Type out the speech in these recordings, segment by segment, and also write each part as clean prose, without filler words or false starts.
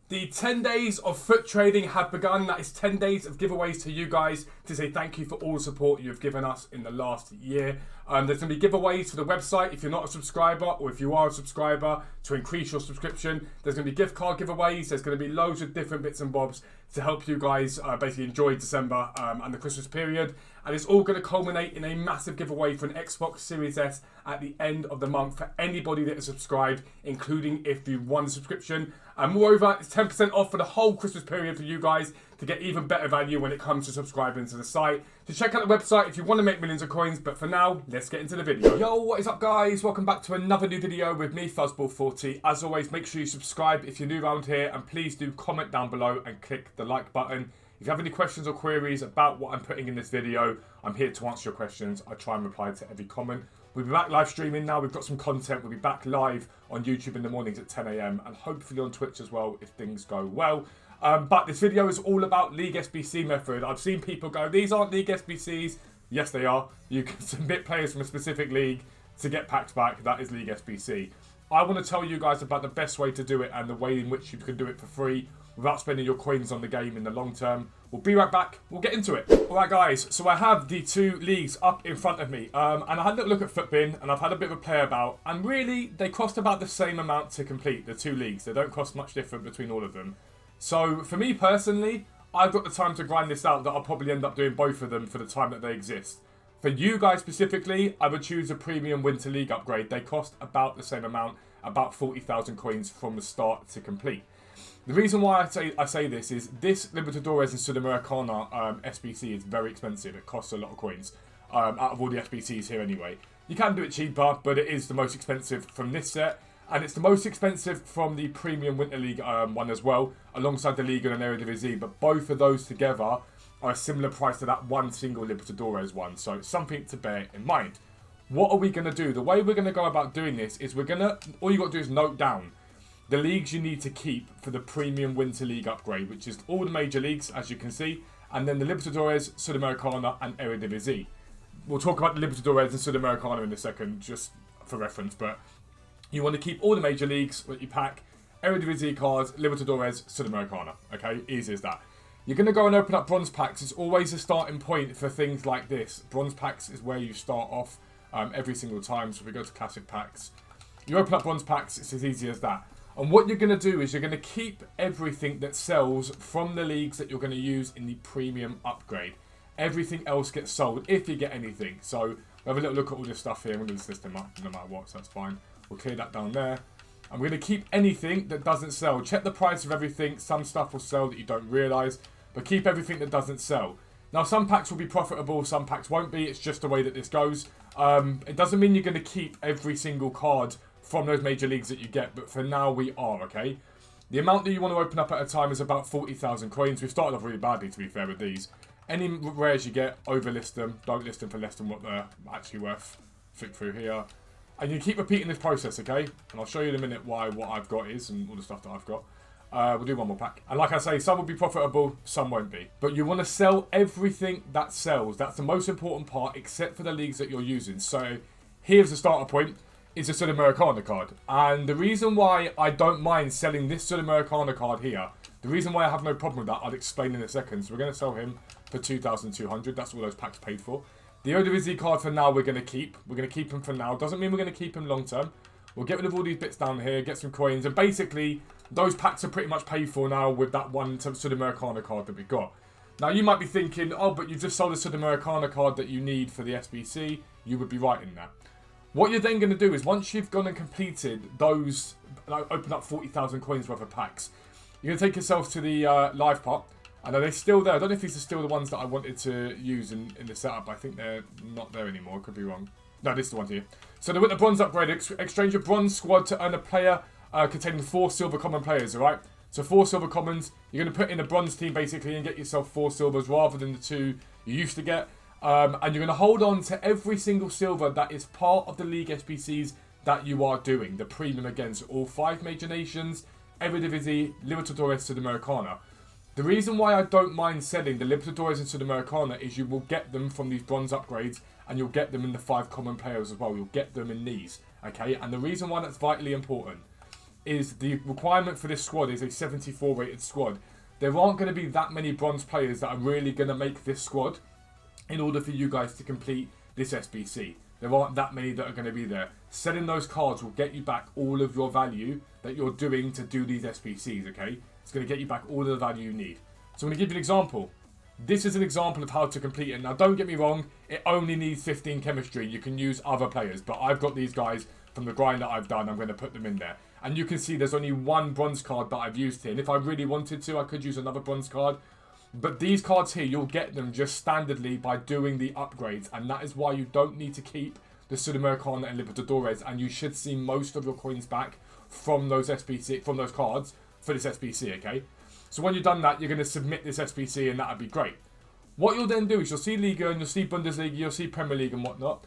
The 10 days of FUT Trading have begun. That is 10 days of giveaways to you guys to say thank you for all the support you've given us in the last year. There's going to be giveaways for the website if you're not a subscriber, or if you are a subscriber to increase your subscription. There's going to be gift card giveaways. There's going to be loads of different bits and bobs to help you guys basically enjoy December and the Christmas period. And it's all going to culminate in a massive giveaway for an Xbox Series S at the end of the month for anybody that is subscribed, including if you've won the subscription. And moreover, it's 10% off for the whole Christmas period for you guys to get even better value when it comes to subscribing to the site. So check out the website if you want to make millions of coins. But for now, let's get into the video. Yo, what is up, guys? Welcome back to another new video with me, Fuzzball40. As always, make sure you subscribe if you're new around here, and please do comment down below and click the like button. If you have any questions or queries about what I'm putting in this video, I'm here to answer your questions. I try and reply to every comment. We'll be back live streaming now. We've got some content. We'll be back live on YouTube in the mornings at 10 AM and hopefully on Twitch as well if things go well. But this video is all about League SBC method. I've seen people go, these aren't League SBCs. Yes, they are. You can submit players from a specific league to get packs back. That is League SBC. I want to tell you guys about the best way to do it and the way in which you can do it for free without spending your coins on the game in the long term. We'll be right back. We'll get into it. Alright guys, so I have the two leagues up in front of me. And I had a little look at FUTBin and I've had a bit of a play about. And really, they cost about the same amount to complete, the two leagues. They don't cost much different between all of them. So for me personally, I've got the time to grind this out that I'll probably end up doing both of them for the time that they exist. For you guys specifically, I would choose a premium Winter League upgrade. They cost about the same amount, about 40,000 coins from the start to complete. The reason why I say this is this Libertadores and Sudamericana SBC is very expensive. It costs a lot of coins out of all the SBCs here anyway. You can do it cheaper, but it is the most expensive from this set. And it's the most expensive from the Premium Winter League one as well, alongside the Liga and Eredivisie. But both of those together are a similar price to that one single Libertadores one. So it's something to bear in mind. What are we going to do? The way we're going to go about doing this is all you got to do is note down the leagues you need to keep for the Premium Winter League upgrade, which is all the major leagues, as you can see, and then the Libertadores, Sudamericana, and Eredivisie. We'll talk about the Libertadores and Sudamericana in a second, just for reference, but you want to keep all the major leagues that you pack, Eredivisie cards, Libertadores, Sudamericana. Okay, easy as that. You're going to go and open up bronze packs. It's always a starting point for things like this. Bronze packs is where you start off every single time. So if we go to classic packs, you open up bronze packs, it's as easy as that. And what you're going to do is you're going to keep everything that sells from the leagues that you're going to use in the premium upgrade. Everything else gets sold if you get anything. So we'll have a little look at all this stuff here. I'm going to list them up no matter what, so that's fine. We'll clear that down there. And we're going to keep anything that doesn't sell. Check the price of everything. Some stuff will sell that you don't realise. But keep everything that doesn't sell. Now, some packs will be profitable. Some packs won't be. It's just the way that this goes. It doesn't mean you're going to keep every single card from those major leagues that you get, but for now we are, okay? The amount that you want to open up at a time is about 40,000 coins. We've started off really badly, to be fair, with these. Any rares you get, overlist them. Don't list them for less than what they're actually worth. Flick through here. And you keep repeating this process, okay? And I'll show you in a minute why what I've got is and all the stuff that I've got. We'll do one more pack. And like I say, some will be profitable, some won't be. But you want to sell everything that sells. That's the most important part, except for the leagues that you're using. So here's the starter point. Is a Sudamericana card. And the reason why I don't mind selling this Sudamericana card here, the reason why I have no problem with that, I'll explain in a second. So we're going to sell him for 2,200. That's all those packs paid for. The Eredivisie card for now we're going to keep. We're going to keep him for now. Doesn't mean we're going to keep him long term. We'll get rid of all these bits down here, get some coins. And basically, those packs are pretty much paid for now with that one Sudamericana card that we got. Now, you might be thinking, oh, but you've just sold a Sudamericana card that you need for the SBC. You would be right in that. What you're then going to do is, once you've gone and completed those, open up 40,000 coins worth of packs, you're going to take yourself to the live part. And are they still there? I don't know if these are still the ones that I wanted to use in the setup. I think they're not there anymore. Could be wrong. No, this is the one here. So the Winter Bronze upgrade. Exchange your bronze squad to earn a player containing 4 silver common players, alright? So 4 silver commons. You're going to put in a bronze team, basically, and get yourself 4 silvers rather than the 2 you used to get. And you're going to hold on to every single silver that is part of the League SBCs that you are doing. The premium against all 5 major nations, Eredivisie, Libertadores, Sudamericana. The reason why I don't mind selling the Libertadores and Sudamericana is you will get them from these bronze upgrades and you'll get them in the 5 common players as well. You'll get them in these, okay? And the reason why that's vitally important is the requirement for this squad is a 74 rated squad. There aren't going to be that many bronze players that are really going to make this squad in order for you guys to complete this SBC. There aren't that many that are going to be there. Selling those cards will get you back all of your value that you're doing to do these SBCs, okay? It's going to get you back all of the value you need. So I'm going to give you an example. This is an example of how to complete it. Now, don't get me wrong, it only needs 15 chemistry. You can use other players, but I've got these guys from the grind that I've done. I'm going to put them in there. And you can see there's only one bronze card that I've used here. And if I really wanted to, I could use another bronze card. But these cards here, you'll get them just standardly by doing the upgrades. And that is why you don't need to keep the Sudamericana and Libertadores. And you should see most of your coins back from those SBC, from those cards for this SBC, okay? So when you've done that, you're going to submit this SBC and that would be great. What you'll then do is you'll see Liga and you'll see Bundesliga, you'll see Premier League and whatnot.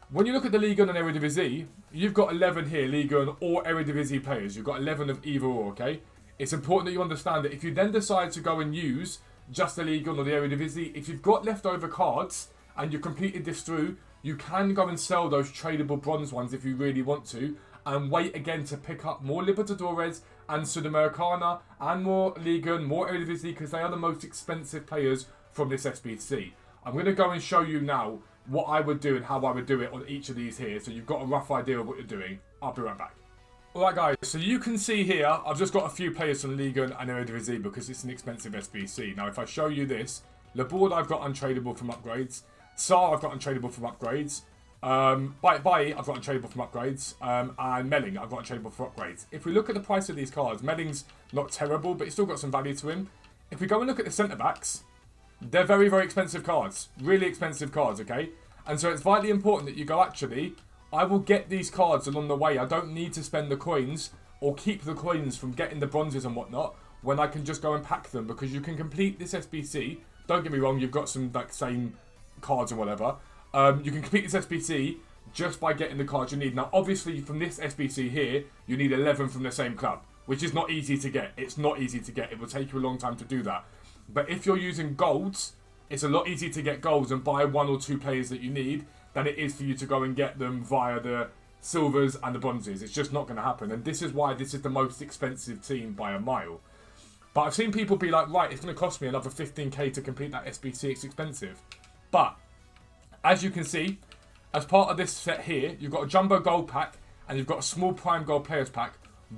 When you look at the Liga and Eredivisie, you've got 11 here, Liga and or Eredivisie players. You've got 11 of either or, okay? It's important that you understand that if you then decide to go and use just the Liga or the Eredivisie, if you've got leftover cards and you've completed this through, you can go and sell those tradable bronze ones if you really want to, and wait again to pick up more Libertadores and Sudamericana and more Liga and more Eredivisie because they are the most expensive players from this SBC. I'm going to go and show you now what I would do and how I would do it on each of these here, so you've got a rough idea of what you're doing. I'll be right back. Alright guys, so you can see here, I've just got a few players from Liga and Eredivisie because it's an expensive SBC. Now if I show you this, Laborde I've got untradeable from upgrades, Saar I've got untradeable from upgrades, Bai I've got untradeable from upgrades, and Melling I've got untradeable from upgrades. If we look at the price of these cards, Melling's not terrible, but he's still got some value to him. If we go and look at the centre backs, they're very, very expensive cards. Really expensive cards, okay? And so it's vitally important that you go, actually, I will get these cards along the way. I don't need to spend the coins or keep the coins from getting the bronzes and whatnot when I can just go and pack them, because you can complete this SBC. Don't get me wrong, you've got some like same cards and whatever. You can complete this SBC just by getting the cards you need. Now, obviously, from this SBC here, you need 11 from the same club, which is not easy to get. It's not easy to get. It will take you a long time to do that. But if you're using golds, it's a lot easier to get golds and buy one or two players that you need than it is for you to go and get them via the silvers and the bronzes. It's just not going to happen. And this is why this is the most expensive team by a mile. But I've seen people be like, right, it's going to cost me another 15k to complete that SBC. It's expensive. But as you can see, as part of this set here, you've got a jumbo gold pack and you've got a small prime gold players pack,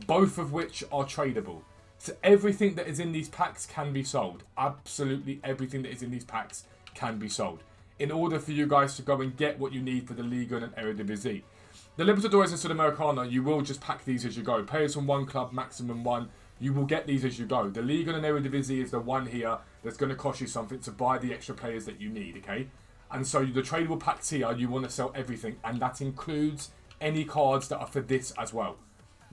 both of which are tradable. So everything that is in these packs can be sold. Absolutely everything that is in these packs can be sold, in order for you guys to go and get what you need for the Liga and Eredivisie. The Libertadores and Sudamericana, you will just pack these as you go. Players from one club, maximum one. You will get these as you go. The Liga and Eredivisie is the one here that's going to cost you something to buy the extra players that you need, okay? And so the tradable packs here, you want to sell everything, and that includes any cards that are for this as well.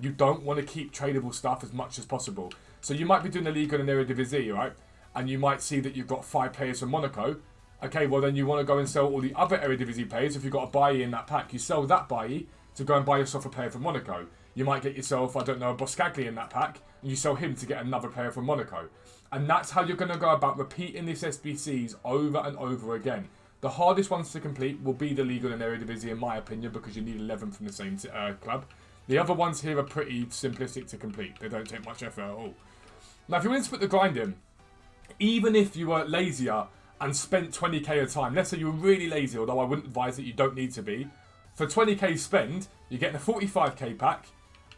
You don't want to keep tradable stuff as much as possible. So you might be doing the Liga and Eredivisie, right? And you might see that you've got 5 players from Monaco. Okay, well then you want to go and sell all the other Eredivisie players. If you've got a buy in that pack, you sell that buy to go and buy yourself a player from Monaco. You might get yourself, I don't know, a Boscagli in that pack, and you sell him to get another player from Monaco. And that's how you're going to go about repeating these SBCs over and over again. The hardest ones to complete will be the Liga and Eredivisie, in my opinion, because you need 11 from the same club. The other ones here are pretty simplistic to complete. They don't take much effort at all. Now, if you want to put the grind in, even if you were lazier and spent 20k at a time, let's say you were really lazy, although I wouldn't advise that you don't need to be, for 20k spend, you're getting a 45k pack,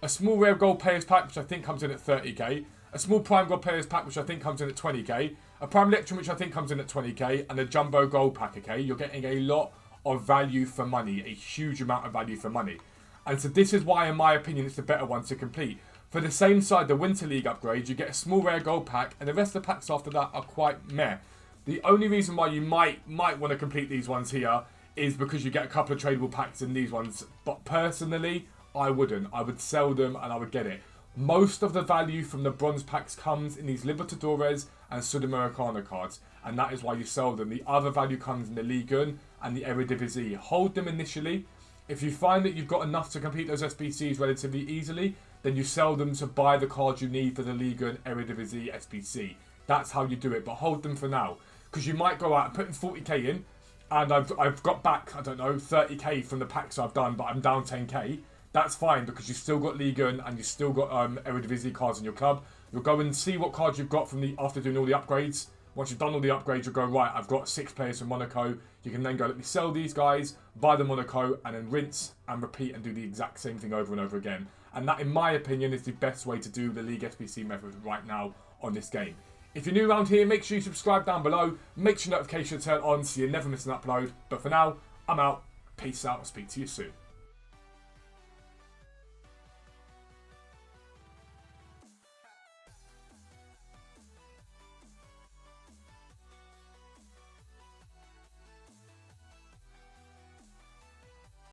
a small rare gold players pack, which I think comes in at 30k, a small prime gold players pack, which I think comes in at 20k, a prime electrum, which I think comes in at 20k, and a jumbo gold pack, okay? You're getting a lot of value for money, a huge amount of value for money. And so this is why, in my opinion, it's the better one to complete. For the same side, the Winter League upgrade, you get a small rare gold pack, and the rest of the packs after that are quite meh. The only reason why you might want to complete these ones here is because you get a couple of tradable packs in these ones. But personally, I wouldn't. I would sell them and I would get it. Most of the value from the bronze packs comes in these Libertadores and Sudamericana cards, and that is why you sell them. The other value comes in the Liga and the Eredivisie. Hold them initially. If you find that you've got enough to complete those SBCs relatively easily, then you sell them to buy the cards you need for the Liga and Eredivisie SBC. That's how you do it, but hold them for now. Because you might go out and put in 40k in, and I've got back, I don't know, 30k from the packs I've done, but I'm down 10k. that's fine because you've still got Liga and you've still got Eredivisie cards in your club. You'll go and see what cards you've got from after doing all the upgrades. Once you've done all the upgrades, you'll go, right, I've got 6 players from Monaco. You can then go, let me sell these guys, buy the Monaco, and then rinse and repeat and do the exact same thing over and over again. And that, in my opinion, is the best way to do the League SBC method right now on this game. If you're new around here, make sure you subscribe down below. Make sure notifications turn on so you never miss an upload. But for now, I'm out. Peace out. I'll speak to you soon.